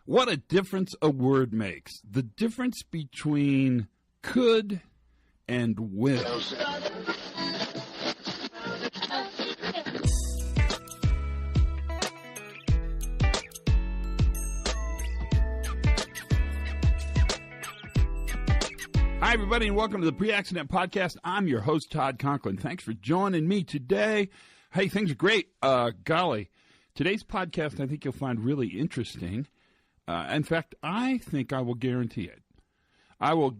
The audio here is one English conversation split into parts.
What a difference a word makes. The difference between could and will. Hi, everybody, and welcome to the PreAccident Podcast. I'm your host, Todd Conklin. Thanks for joining me today. Hey, things are great. Golly, today's podcast I think you'll find really interesting. In fact, I think I will guarantee it. I will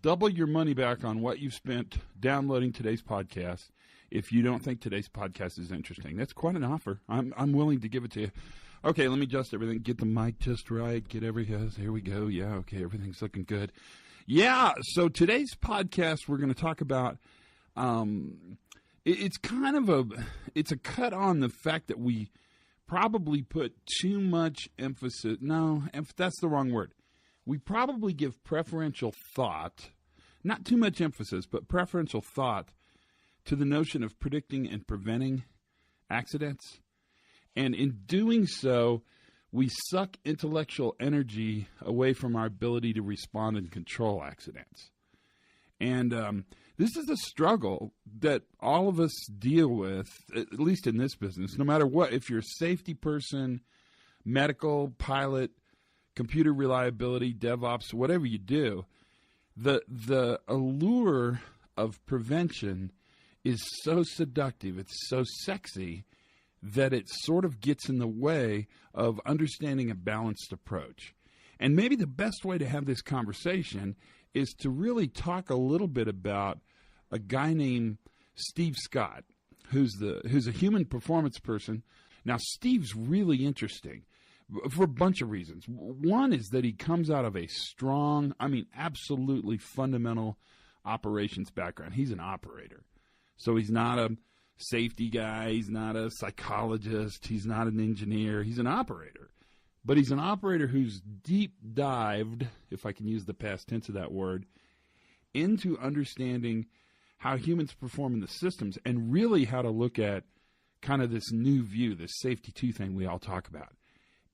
double your money back on what you've spent downloading today's podcast if you don't think today's podcast is interesting. That's quite an offer. I'm willing to give it to you. Okay, let me adjust everything. Get the mic just right. Here we go. Yeah, okay, everything's looking good. Yeah, so today's podcast we're going to talk about, it's a cut on the fact that we probably put too much emphasis. No, that's the wrong word. We probably give preferential thought, not too much emphasis, but preferential thought to the notion of predicting and preventing accidents. And in doing so, we suck intellectual energy away from our ability to respond and control accidents. And this is a struggle that all of us deal with, at least in this business, no matter what. If you're a safety person, medical, pilot, computer reliability, DevOps, whatever you do, the allure of prevention is so seductive, it's so sexy, that it sort of gets in the way of understanding a balanced approach. And maybe the best way to have this conversation is to really talk a little bit about a guy named Steve Scott, who's a human performance person. Now, Steve's really interesting for a bunch of reasons. One is that he comes out of a strong, absolutely fundamental operations background. He's an operator. So he's not a safety guy, he's not a psychologist, he's not an engineer, he's an operator. But he's an operator who's deep dived, if I can use the past tense of that word, into understanding how humans perform in the systems and really how to look at kind of this new view, this safety 2 thing we all talk about.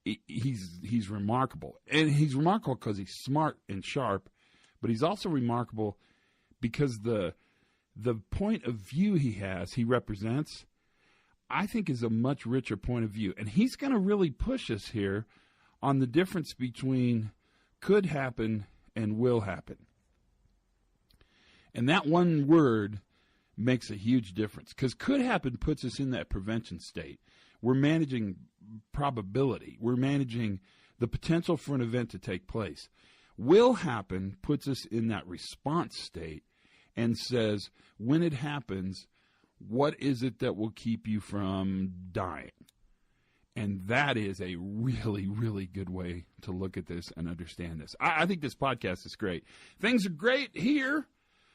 He's remarkable. And he's remarkable because he's smart and sharp, but he's also remarkable because the point of view he represents, I think, is a much richer point of view. And he's going to really push us here on the difference between could happen and will happen. And that one word makes a huge difference, because could happen puts us in that prevention state. We're managing probability. We're managing the potential for an event to take place. Will happen puts us in that response state and says, when it happens, what is it that will keep you from dying? And that is a really, really good way to look at this and understand this. I think this podcast is great. Things are great here.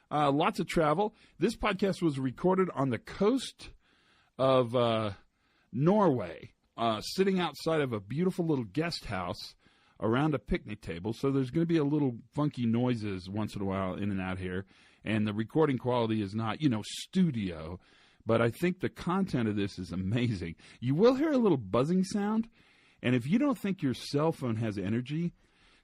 Lots of travel. This podcast was recorded on the coast of Norway, sitting outside of a beautiful little guest house around a picnic table. So there's going to be a little funky noises once in a while in and out here. And the recording quality is not, studio. But I think the content of this is amazing. You will hear a little buzzing sound. And if you don't think your cell phone has energy,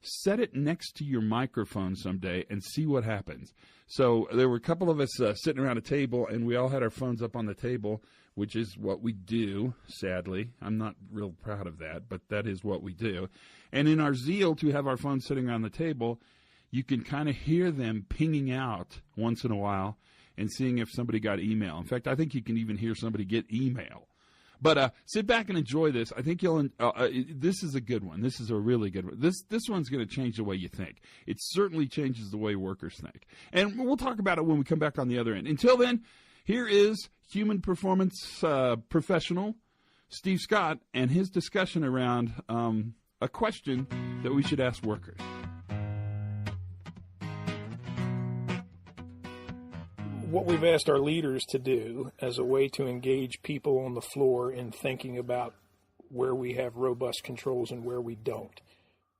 set it next to your microphone someday and see what happens. So there were a couple of us sitting around a table, and we all had our phones up on the table, which is what we do, sadly. I'm not real proud of that, but that is what we do. And in our zeal to have our phones sitting around the table, you can kind of hear them pinging out once in a while and seeing if somebody got email. In fact, I think you can even hear somebody get email. But sit back and enjoy this. I think this is a good one. This is a really good one. This one's going to change the way you think. It certainly changes the way workers think. And we'll talk about it when we come back on the other end. Until then, here is human performance professional Steve Scott and his discussion around a question that we should ask workers. What we've asked our leaders to do as a way to engage people on the floor in thinking about where we have robust controls and where we don't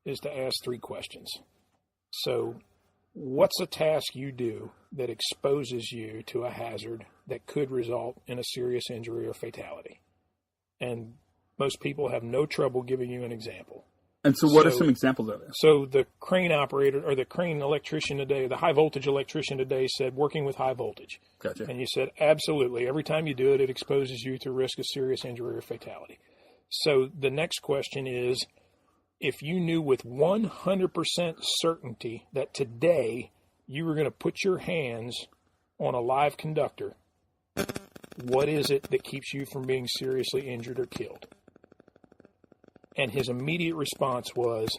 is to ask 3 questions. So what's a task you do that exposes you to a hazard that could result in a serious injury or fatality? And most people have no trouble giving you an example. And so what are some examples of it? So the crane operator or the crane electrician today, the high voltage electrician today said working with high voltage. Gotcha. And you said, absolutely. Every time you do it, it exposes you to risk of serious injury or fatality. So the next question is, if you knew with 100% certainty that today you were going to put your hands on a live conductor, what is it that keeps you from being seriously injured or killed? And his immediate response was,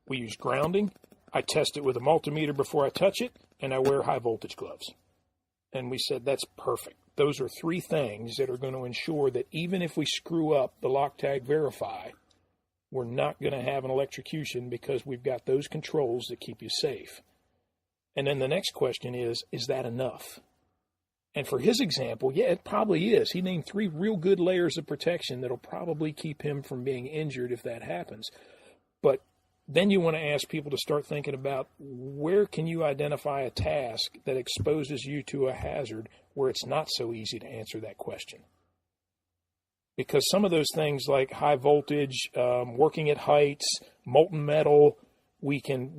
we use grounding, I test it with a multimeter before I touch it, and I wear high voltage gloves. And we said, that's perfect. Those are 3 things that are going to ensure that even if we screw up the lock tag verify, we're not going to have an electrocution because we've got those controls that keep you safe. And then the next question is that enough? And for his example, yeah, it probably is. He named 3 real good layers of protection that'll probably keep him from being injured if that happens. But then you want to ask people to start thinking about where can you identify a task that exposes you to a hazard where it's not so easy to answer that question. Because some of those things like high voltage, working at heights, molten metal, we can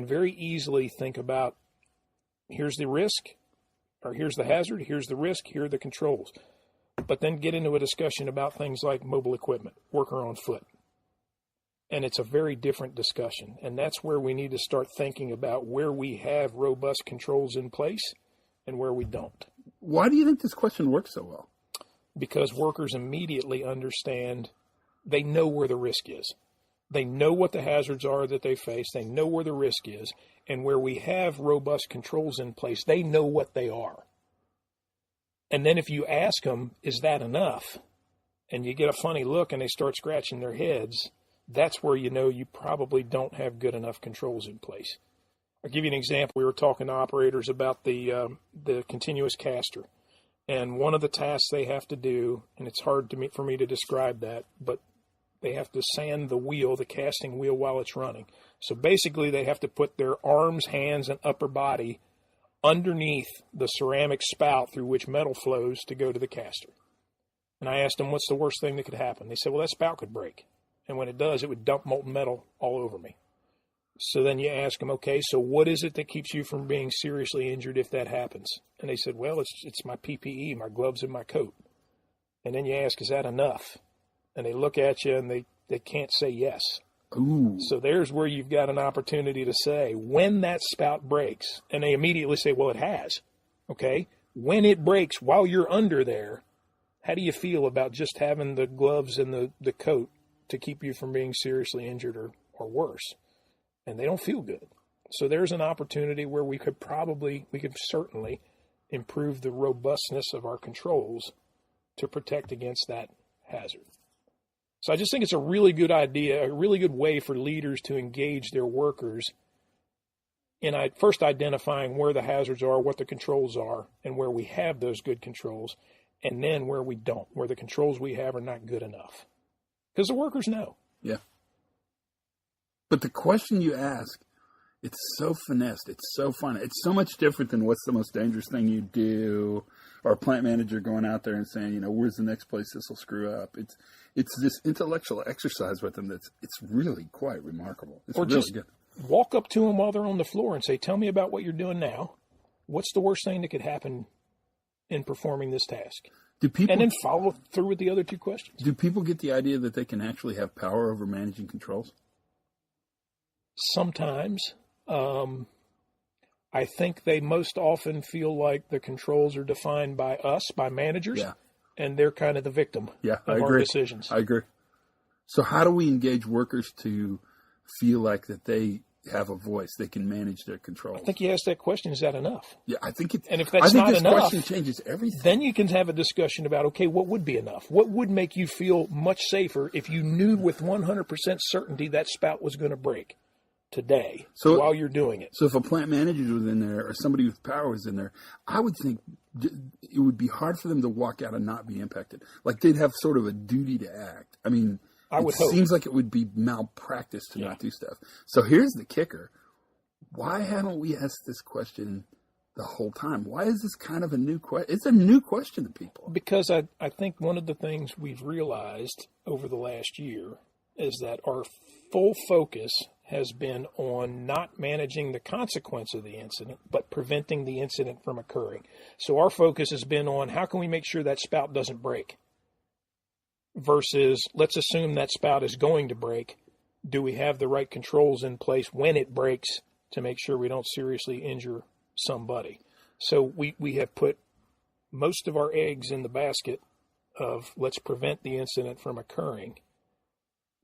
very easily think about, here's the risk, or here's the hazard, here's the risk, here are the controls. But then get into a discussion about things like mobile equipment, worker on foot. And it's a very different discussion. And that's where we need to start thinking about where we have robust controls in place and where we don't. Why do you think this question works so well? Because workers immediately understand, they know where the risk is. They know what the hazards are that they face. They know where the risk is. And where we have robust controls in place, they know what they are. And then if you ask them, is that enough? And you get a funny look and they start scratching their heads, that's where you know you probably don't have good enough controls in place. I'll give you an example. We were talking to operators about the continuous caster. And one of the tasks they have to do, and it's hard for me to describe that, but they have to sand the wheel, the casting wheel, while it's running. So basically they have to put their arms, hands, and upper body underneath the ceramic spout through which metal flows to go to the caster. And I asked them, what's the worst thing that could happen? They said, well, that spout could break. And when it does, it would dump molten metal all over me. So then you ask them, okay, so what is it that keeps you from being seriously injured if that happens? And they said, well, it's my PPE, my gloves and my coat. And then you ask, is that enough? And they look at you and they can't say yes. Ooh. So there's where you've got an opportunity to say, when that spout breaks, and they immediately say, well, it has. Okay, when it breaks while you're under there, how do you feel about just having the gloves and the coat to keep you from being seriously injured or worse? And they don't feel good. So there's an opportunity where we could certainly improve the robustness of our controls to protect against that hazard. So I just think it's a really good idea, a really good way for leaders to engage their workers in first identifying where the hazards are, what the controls are, and where we have those good controls, and then where we don't, where the controls we have are not good enough. Because the workers know. Yeah. But the question you ask, it's so finessed. It's so fun. It's so much different than what's the most dangerous thing you do, or a plant manager going out there and saying, where's the next place this will screw up. It's this intellectual exercise with them it's really quite remarkable. It's or really just good. Walk up to them while they're on the floor and say, tell me about what you're doing now. What's the worst thing that could happen in performing this task? And then follow through with the other 2 questions. Do people get the idea that they can actually have power over managing controls? Sometimes. I think they most often feel like the controls are defined by us, by managers, and they're kind of the victim of our decisions. I agree. So how do we engage workers to feel like that they have a voice, they can manage their controls? I think you asked that question, is that enough? Yeah, I think it. And if that's not enough, question changes everything. Then you can have a discussion about, okay, what would be enough? What would make you feel much safer if you knew with 100% certainty that spout was going to break today while you're doing it? So if a plant manager was in there or somebody with power was in there, I would think it would be hard for them to walk out and not be impacted. Like they'd have sort of a duty to act. I mean, it seems like it would be malpractice to not do stuff. So here's the kicker. Why haven't we asked this question the whole time? Why is this kind of a new question? It's a new question to people. Because I think one of the things we've realized over the last year, is that our full focus has been on not managing the consequence of the incident, but preventing the incident from occurring. So our focus has been on how can we make sure that spout doesn't break versus let's assume that spout is going to break. Do we have the right controls in place when it breaks to make sure we don't seriously injure somebody? So we have put most of our eggs in the basket of let's prevent the incident from occurring,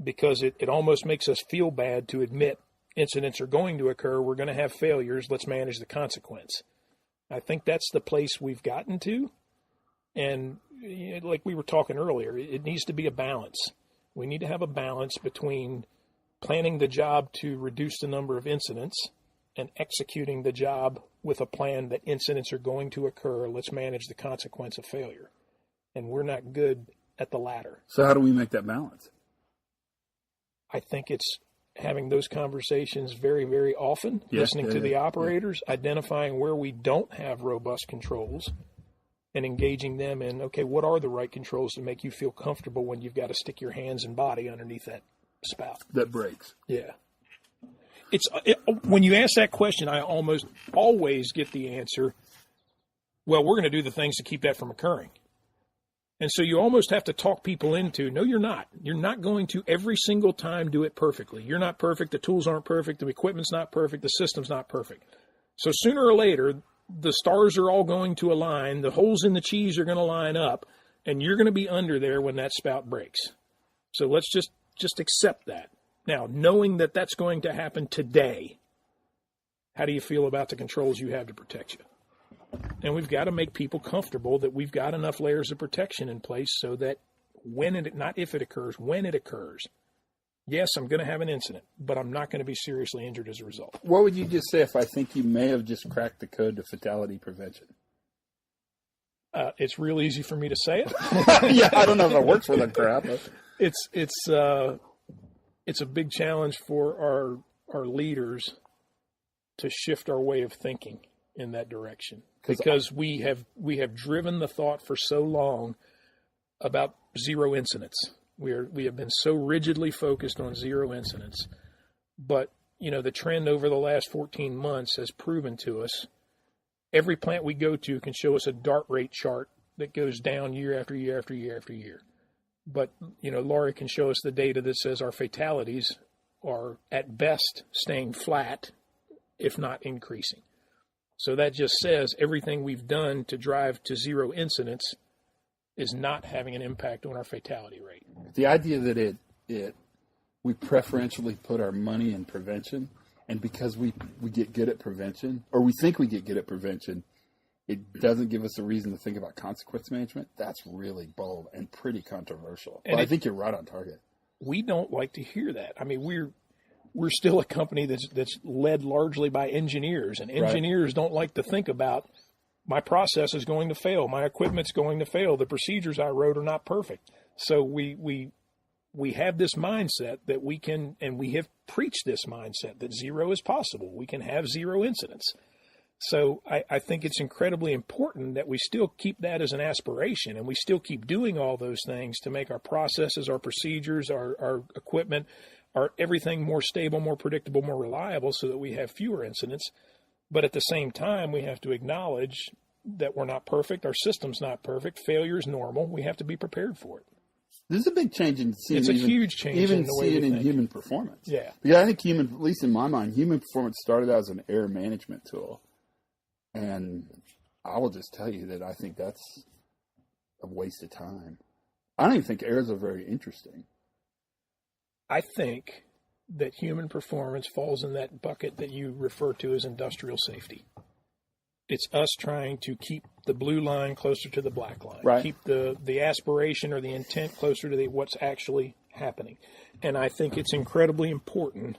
because it almost makes us feel bad to admit incidents are going to occur. We're going to have failures. Let's manage the consequence. I think that's the place we've gotten to. And like we were talking earlier, it needs to be a balance. We need to have a balance between planning the job to reduce the number of incidents and executing the job with a plan that incidents are going to occur. Let's manage the consequence of failure. And we're not good at the latter. So how do we make that balance? I think it's having those conversations very, very often, listening to the operators, identifying where we don't have robust controls, and engaging them in, okay, what are the right controls to make you feel comfortable when you've got to stick your hands and body underneath that spout that breaks? Yeah. When you ask that question, I almost always get the answer, well, we're going to do the things to keep that from occurring. And so you almost have to talk people into, no, you're not. You're not going to every single time do it perfectly. You're not perfect. The tools aren't perfect. The equipment's not perfect. The system's not perfect. So sooner or later, the stars are all going to align. The holes in the cheese are going to line up, and you're going to be under there when that spout breaks. So let's just accept that. Now, knowing that that's going to happen today, how do you feel about the controls you have to protect you? And we've got to make people comfortable that we've got enough layers of protection in place so that not if it occurs, when it occurs, yes, I'm going to have an incident, but I'm not going to be seriously injured as a result. What would you just say if I think you may have just cracked the code to fatality prevention? It's real easy for me to say it. Yeah, I don't know if it works for the crowd. But. It's a big challenge for our leaders to shift our way of thinking in that direction, because we have driven the thought for so long about zero incidents. We have been so rigidly focused on zero incidents, but the trend over the last 14 months has proven to us every plant we go to can show us a DART rate chart that goes down year after year after year after year. But Laurie can show us the data that says our fatalities are at best staying flat, if not increasing. So that just says everything we've done to drive to zero incidents is not having an impact on our fatality rate. The idea that we preferentially put our money in prevention, and because we get good at prevention, or we think we get good at prevention, it doesn't give us a reason to think about consequence management. That's really bold and pretty controversial. But I think you're right on target. We don't like to hear that. I mean, we're still a company that's led largely by engineers, and engineers don't like to think about my process is going to fail, my equipment's going to fail, the procedures I wrote are not perfect. So we have this mindset that we can, and we have preached this mindset that zero is possible. We can have zero incidents. So I think it's incredibly important that we still keep that as an aspiration, and we still keep doing all those things to make our processes, our procedures, our equipment, everything more stable, more predictable, more reliable, so that we have fewer incidents. But at the same time, we have to acknowledge that we're not perfect. Our system's not perfect. Failure is normal. We have to be prepared for it. This is a big change in seeing. It's a huge change even in the way see it we in think. Human performance. Yeah. Because I think at least in my mind, human performance started out as an error management tool. And I will just tell you that I think that's a waste of time. I don't even think errors are very interesting. I think that human performance falls in that bucket that you refer to as industrial safety. It's us trying to keep the blue line closer to the black line, right. Keep the aspiration or the intent closer to what's actually happening. And I think it's incredibly important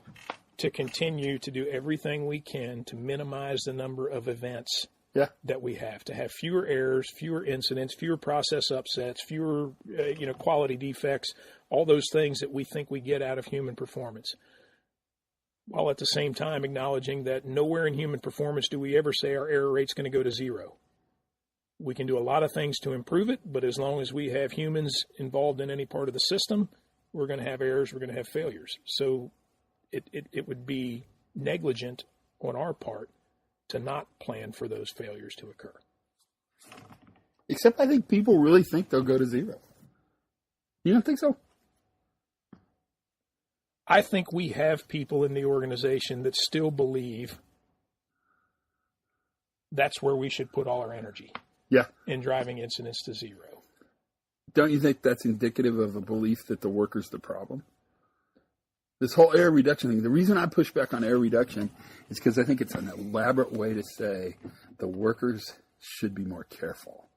to continue to do everything we can to minimize the number of events that we have, to have fewer errors, fewer incidents, fewer process upsets, fewer quality defects, all those things that we think we get out of human performance, while at the same time acknowledging that nowhere in human performance do we ever say our error rate's going to go to zero. We can do a lot of things to improve it, but as long as we have humans involved in any part of the system, we're going to have errors, we're going to have failures. So it would be negligent on our part to not plan for those failures to occur. Except I think people really think they'll go to zero. You don't think so? I think we have people in the organization that still believe that's where we should put all our energy. Yeah. In driving incidents to zero. Don't you think that's indicative of a belief that the worker's the problem? This whole error reduction thing, the reason I push back on error reduction is because I think it's an elaborate way to say the workers should be more careful.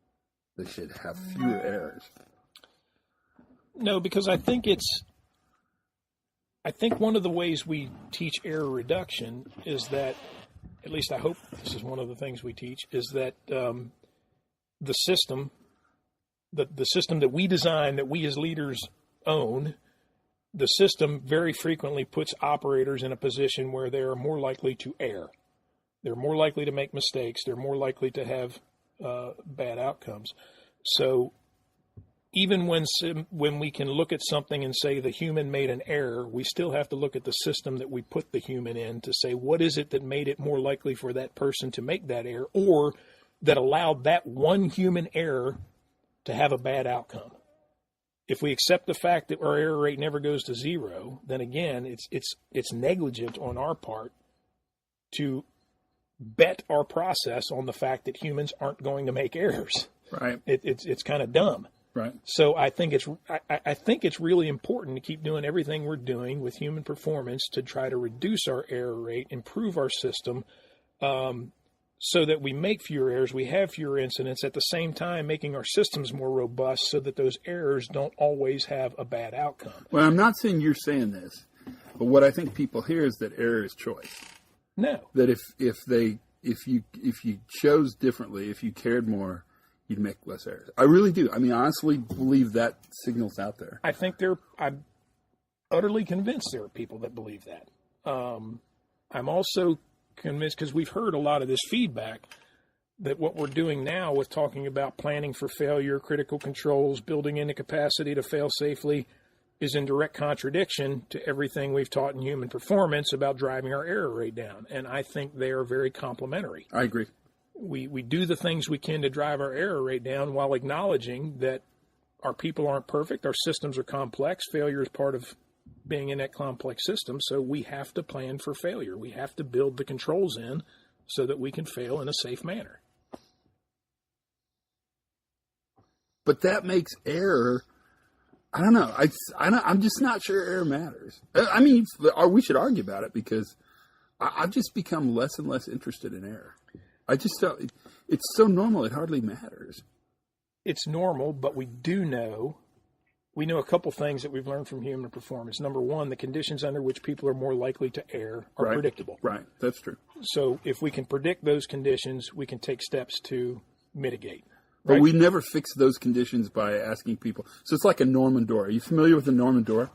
They should have fewer errors. No, because I think one of the ways we teach error reduction is that, at least I hope this is one of the things we teach, is that the system that we design, that we as leaders own, the system very frequently puts operators in a position where they are more likely to err. They're more likely to make mistakes. They're more likely to have bad outcomes. So even when we can look at something and say the human made an error, we still have to look at the system that we put the human in to say what is it that made it more likely for that person to make that error, or that allowed that one human error to have a bad outcome. If we accept the fact that our error rate never goes to zero, then again, it's negligent on our part to bet our process on the fact that humans aren't going to make errors. Right. It's kind of dumb. Right. So I think it's really important to keep doing everything we're doing with human performance to try to reduce our error rate, improve our system, so that we make fewer errors, we have fewer incidents, at the same time making our systems more robust so that those errors don't always have a bad outcome. Well, I'm not saying you're saying this, but what I think people hear is that error is choice. No. That if you chose differently, if you cared more, you'd make less errors. I really do. I mean, I honestly believe that signal's out there. I'm utterly convinced there are people that believe that. I'm also convinced, because we've heard a lot of this feedback, that what we're doing now with talking about planning for failure, critical controls, building in the capacity to fail safely, is in direct contradiction to everything we've taught in human performance about driving our error rate down. And I think they are very complementary. I agree. We do the things we can to drive our error rate down while acknowledging that our people aren't perfect, our systems are complex, failure is part of being in that complex system, so we have to plan for failure. We have to build the controls in so that we can fail in a safe manner. But that makes error, I don't know. I'm just not sure error matters. I mean, we should argue about it, because I've just become less and less interested in error. I just felt it's so normal, it hardly matters. It's normal, but we know a couple things that we've learned from human performance. Number one, the conditions under which people are more likely to err are predictable. Right, that's true. So if we can predict those conditions, we can take steps to mitigate. But right? we never fix those conditions by asking people. So it's like a Norman door. Are you familiar with a Norman door?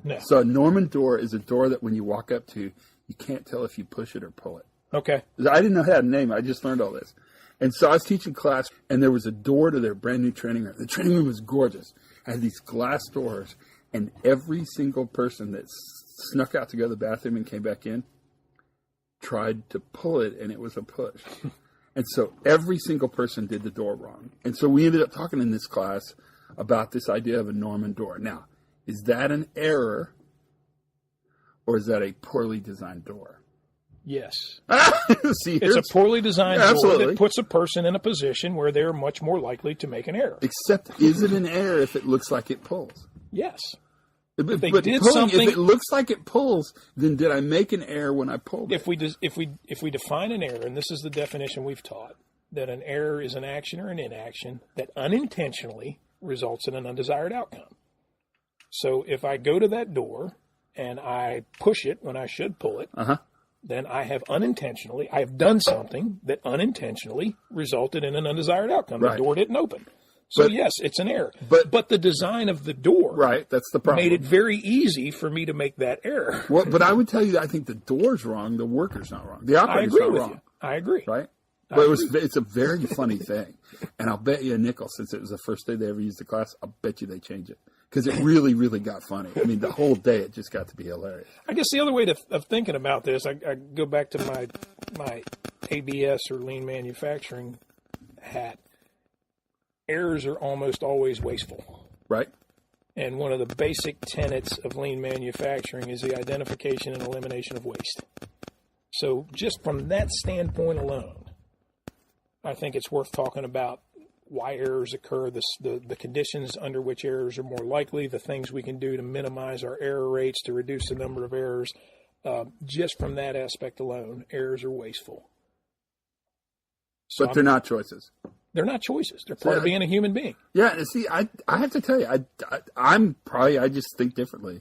No. So a Norman door is a door that when you walk up to, you can't tell if you push it or pull it. Okay. I didn't know how to name it. I just learned all this. And so I was teaching class, and there was a door to their brand new training room. The training room was gorgeous. It had these glass doors, and every single person that snuck out to go to the bathroom and came back in tried to pull it, and it was a push. And so every single person did the door wrong. And so we ended up talking in this class about this idea of a Norman door. Now, is that an error, or is that a poorly designed door? Yes. See, it's a poorly designed door that puts a person in a position where they're much more likely to make an error. Except, is it an error if it looks like it pulls? Yes. If it looks like it pulls, then did I make an error when I pulled it? If we define an error, and this is the definition we've taught, that an error is an action or an inaction that unintentionally results in an undesired outcome. So if I go to that door and I push it when I should pull it, then I have done something that unintentionally resulted in an undesired outcome. Right. The door didn't open. So yes, it's an error. But the design of the door that's the problem. Made it very easy for me to make that error. Well, but I would tell you that I think the door's wrong, the worker's not wrong. The operator's not wrong. I agree. Right? But it's a very funny thing. And I'll bet you a nickel, since it was the first day they ever used the class, I'll bet you they change it. because it really, really got funny. I mean, the whole day it just got to be hilarious. I guess the other way of thinking about this, I go back to my ABS or lean manufacturing hat. Errors are almost always wasteful. Right. And one of the basic tenets of lean manufacturing is the identification and elimination of waste. So just from that standpoint alone, I think it's worth talking about why errors occur, the conditions under which errors are more likely, the things we can do to minimize our error rates, to reduce the number of errors. Just from that aspect alone, errors are wasteful. So but they're not choices. They're not choices. They're part of being a human being. Yeah, see, I have to tell you, I just think differently,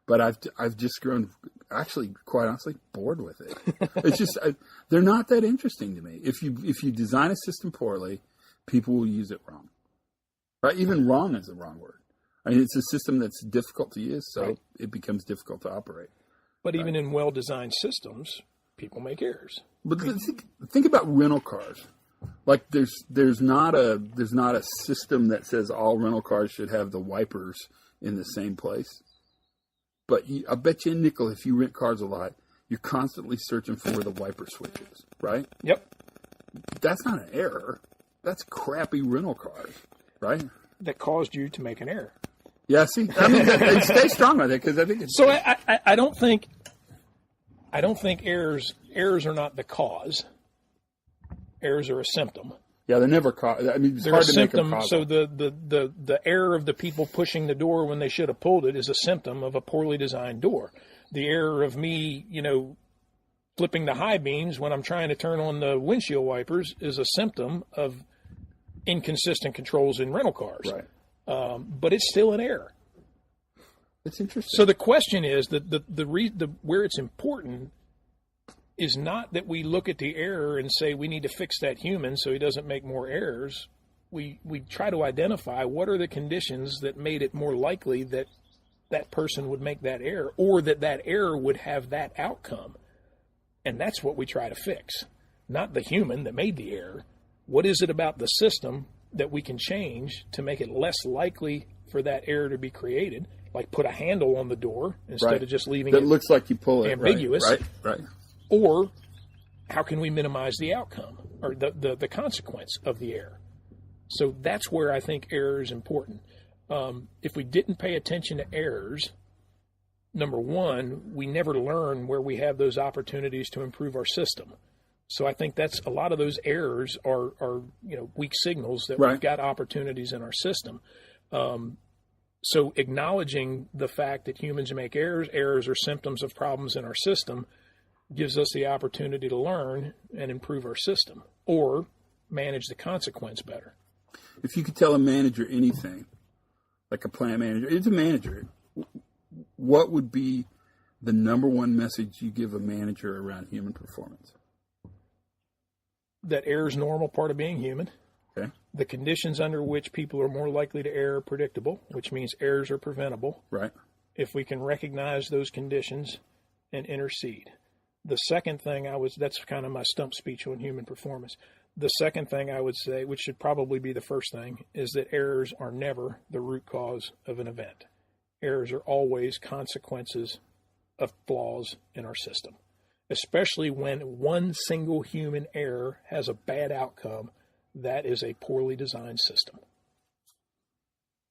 but I've just grown, actually, quite honestly, bored with it. It's just they're not that interesting to me. If you design a system poorly, people will use it wrong. Right? Even wrong is the wrong word. I mean, it's a system that's difficult to use, so it becomes difficult to operate. But even in well-designed systems, people make errors. But think about rental cars. Like there's not a system that says all rental cars should have the wipers in the same place. But I bet you a nickel, if you rent cars a lot, you're constantly searching for where the wiper switch is, right? Yep. That's not an error. That's crappy rental cars, right? That caused you to make an error. Yeah. See, I mean, stay strong on it because I think it's so. I don't think errors are not the cause. Errors are a symptom. Yeah, they're never caught. I mean, it's they're hard a to symptom. make a So the error of the people pushing the door when they should have pulled it is a symptom of a poorly designed door. The error of me, flipping the high beams when I'm trying to turn on the windshield wipers is a symptom of inconsistent controls in rental cars. Right. But it's still an error. It's interesting. So the question is that where it's important is not that we look at the error and say we need to fix that human so he doesn't make more errors. We try to identify what are the conditions that made it more likely that that person would make that error or that error would have that outcome. And that's what we try to fix, not the human that made the error. What is it about the system that we can change to make it less likely for that error to be created? Like put a handle on the door instead of just leaving it looks like you pull it ambiguous. Right. Or how can we minimize the outcome or the consequence of the error? So that's where I think error is important. If we didn't pay attention to errors, number one, we never learn where we have those opportunities to improve our system. So I think that's a lot of those errors are weak signals that we've got opportunities in our system. So acknowledging the fact that humans make errors are symptoms of problems in our system, gives us the opportunity to learn and improve our system or manage the consequence better. If you could tell a manager anything, like a plant manager, it's a manager, what would be the number one message you give a manager around human performance? That error is a normal part of being human. Okay. The conditions under which people are more likely to err are predictable, which means errors are preventable. Right. If we can recognize those conditions and intercede. The second thing that's kind of my stump speech on human performance. The second thing I would say, which should probably be the first thing, is that errors are never the root cause of an event. Errors are always consequences of flaws in our system, especially when one single human error has a bad outcome. That is a poorly designed system.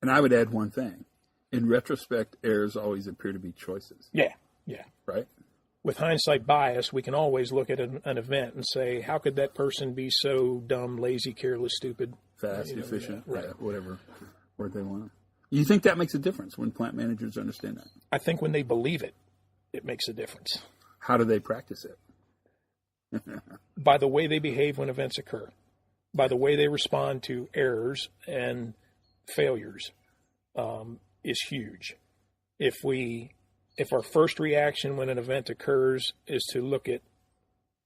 And I would add one thing. In retrospect, errors always appear to be choices. Yeah. Right? With hindsight bias, we can always look at an event and say, how could that person be so dumb, lazy, careless, stupid? Fast, efficient, right. Whatever word they want. You think that makes a difference when plant managers understand that? I think when they believe it, it makes a difference. How do they practice it? By the way they behave when events occur. By the way they respond to errors and failures is huge. If our first reaction when an event occurs is to look at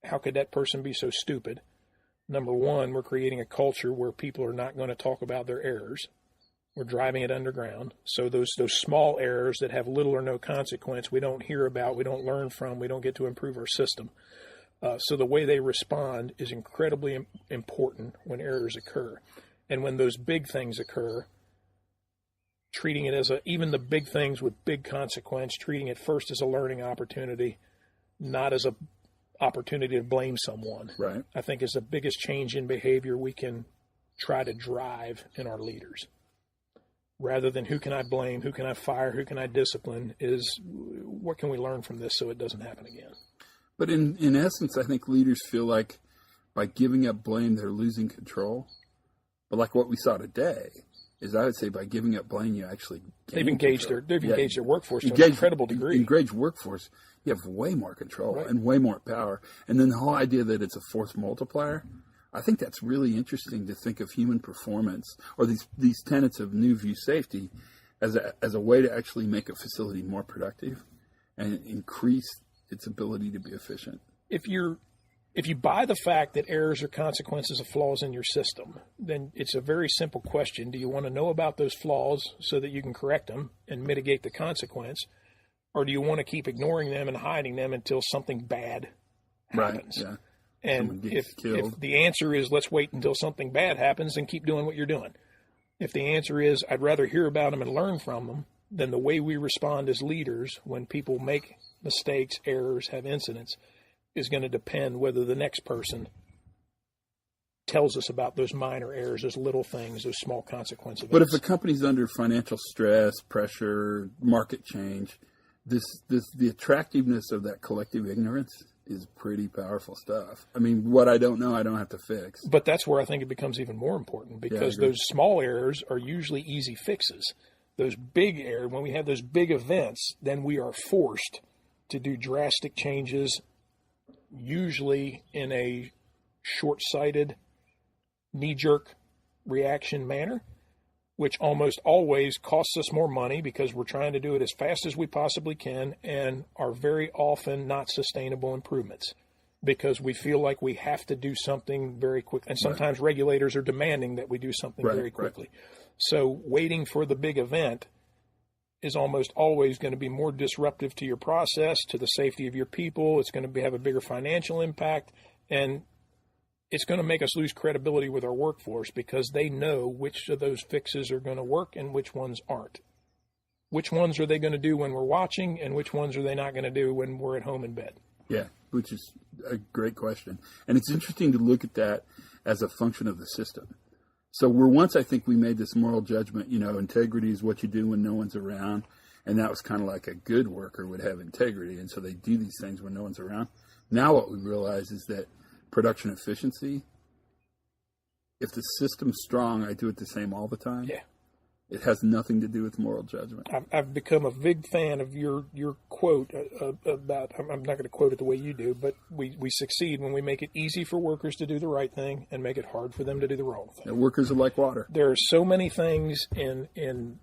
how could that person be so stupid, number one, we're creating a culture where people are not going to talk about their errors. We're driving it underground. So those small errors that have little or no consequence, we don't hear about, we don't learn from, we don't get to improve our system. So the way they respond is incredibly important when errors occur. And when those big things occur, treating it as even the big things with big consequence, treating it first as a learning opportunity, not as a opportunity to blame someone. Right. I think is the biggest change in behavior we can try to drive in our leaders. Rather than who can I blame, who can I fire, who can I discipline, is what can we learn from this so it doesn't happen again. But in essence, I think leaders feel like by giving up blame, they're losing control. But like what we saw today is, I would say, by giving up blame, you actually they've engaged their workforce to an incredible degree. Engaged workforce, you have way more control and way more power. And then the whole idea that it's a force multiplier, I think that's really interesting to think of human performance or these tenets of new view safety as a way to actually make a facility more productive and increase its ability to be efficient. If you buy the fact that errors are consequences of flaws in your system, then it's a very simple question. Do you want to know about those flaws so that you can correct them and mitigate the consequence? Or do you want to keep ignoring them and hiding them until something bad happens? Right, yeah. And if the answer is let's wait until something bad happens, then keep doing what you're doing. If the answer is I'd rather hear about them and learn from them, then the way we respond as leaders when people make mistakes, errors, have incidents, is going to depend whether the next person tells us about those minor errors, those little things, those small consequences. But if a company's under financial stress, pressure, market change, the attractiveness of that collective ignorance is pretty powerful stuff. I mean, what I don't know, I don't have to fix. But that's where I think it becomes even more important, because those small errors are usually easy fixes. Those big errors, when we have those big events, then we are forced to do drastic changes, usually in a short-sighted, knee-jerk reaction manner, which almost always costs us more money because we're trying to do it as fast as we possibly can and are very often not sustainable improvements because we feel like we have to do something very quick. And sometimes regulators are demanding that we do something very quickly. So waiting for the big event is almost always going to be more disruptive to your process, to the safety of your people. It's going to have a bigger financial impact, and it's going to make us lose credibility with our workforce because they know which of those fixes are going to work and which ones aren't. Which ones are they going to do when we're watching, and which ones are they not going to do when we're at home in bed? Yeah, which is a great question. And it's interesting to look at that as a function of the system. So I think we made this moral judgment, integrity is what you do when no one's around. And that was kind of like a good worker would have integrity. And so they do these things when no one's around. Now what we realize is that production efficiency, if the system's strong, I do it the same all the time. Yeah. It has nothing to do with moral judgment. I've become a big fan of your quote about, I'm not going to quote it the way you do, but we succeed when we make it easy for workers to do the right thing and make it hard for them to do the wrong thing. And workers are like water. There are so many things in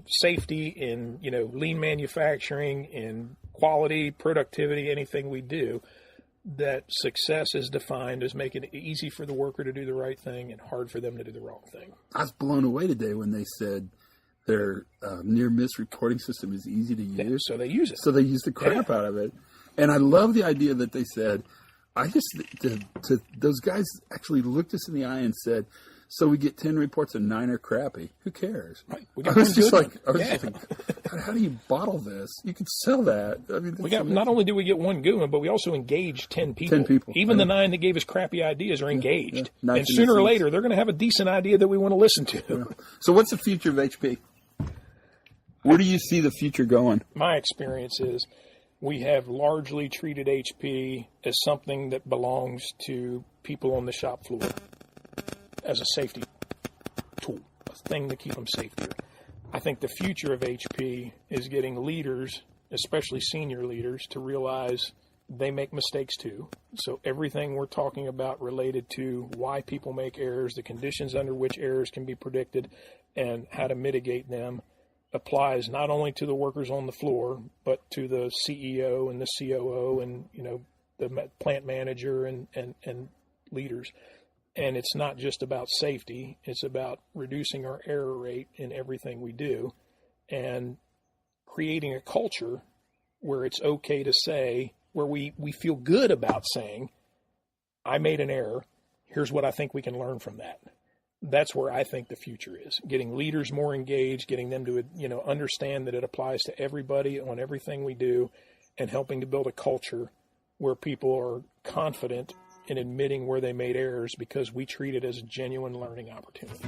safety, in lean manufacturing, in quality, productivity, anything we do, that success is defined as making it easy for the worker to do the right thing and hard for them to do the wrong thing. I was blown away today when they said their near-miss reporting system is easy to use. Yeah, so they use it. So they use the crap out of it. And I love the idea that they said, those guys actually looked us in the eye and said, so we get 10 reports and 9 are crappy. Who cares? Right. I was just like, how do you bottle this? You could sell that. I mean, not only do we get one good one, but we also engage 10 people. 10 people. Even the 9 that gave us crappy ideas are engaged. Yeah. And sooner or later, they're going to have a decent idea that we want to listen to. Yeah. So what's the future of HP? Where do you see the future going? My experience is we have largely treated HP as something that belongs to people on the shop floor, as a safety tool, a thing to keep them safe here. I think the future of HP is getting leaders, especially senior leaders, to realize they make mistakes too. So everything we're talking about related to why people make errors, the conditions under which errors can be predicted, and how to mitigate them applies not only to the workers on the floor, but to the CEO and the COO and, the plant manager and leaders. And it's not just about safety. It's about reducing our error rate in everything we do and creating a culture where it's okay to say, where we feel good about saying, I made an error. Here's what I think we can learn from that. that's where I think the future is. Getting leaders more engaged, getting them to, understand that it applies to everybody on everything we do, and helping to build a culture where people are confident in admitting where they made errors because we treat it as a genuine learning opportunity.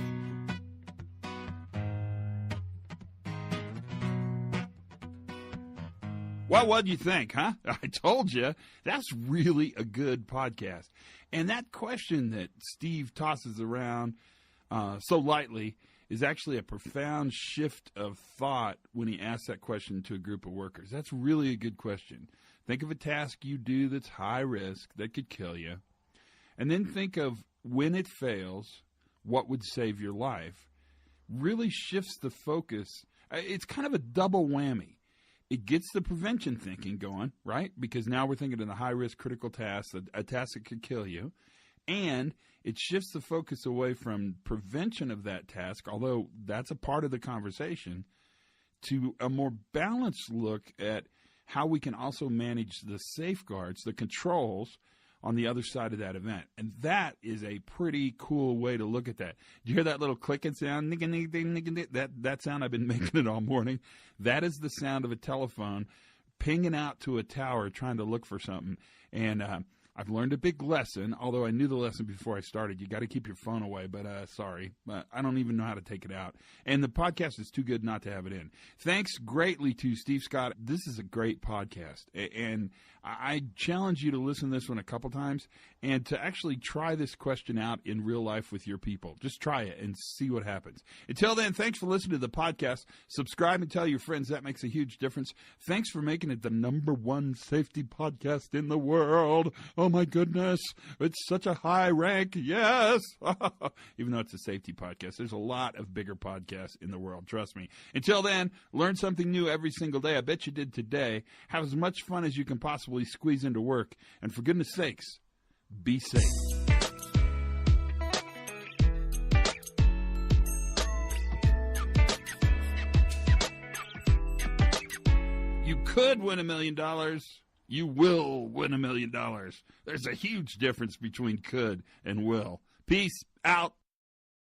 Well, what do you think, huh? I told you, that's really a good podcast. And that question that Steve tosses around so lightly is actually a profound shift of thought when he asks that question to a group of workers. That's really a good question. Think of a task you do that's high risk, that could kill you. And then think of when it fails, what would save your life. Really shifts the focus. It's kind of a double whammy. It gets the prevention thinking going, right? Because now we're thinking of the high-risk critical task, a task that could kill you. And it shifts the focus away from prevention of that task, although that's a part of the conversation, to a more balanced look at how we can also manage the safeguards, the controls on the other side of that event. And that is a pretty cool way to look at that. Do you hear that little clicking sound? That sound, I've been making it all morning. That is the sound of a telephone pinging out to a tower trying to look for something. And I've learned a big lesson, although I knew the lesson before I started. You got to keep your phone away, but sorry. I don't even know how to take it out. And the podcast is too good not to have it in. Thanks greatly to Steve Scott. This is a great podcast, and I challenge you to listen to this one a couple times and to actually try this question out in real life with your people. Just try it and see what happens. Until then, thanks for listening to the podcast. Subscribe and tell your friends. That makes a huge difference. Thanks for making it the #1 safety podcast in the world. Oh, my goodness. It's such a high rank. Yes. Even though it's a safety podcast, there's a lot of bigger podcasts in the world. Trust me. Until then, learn something new every single day. I bet you did today. Have as much fun as you can possibly squeeze into work. And for goodness sakes, be safe. You could win $1 million. You will win $1 million. There's a huge difference between could and will. Peace out.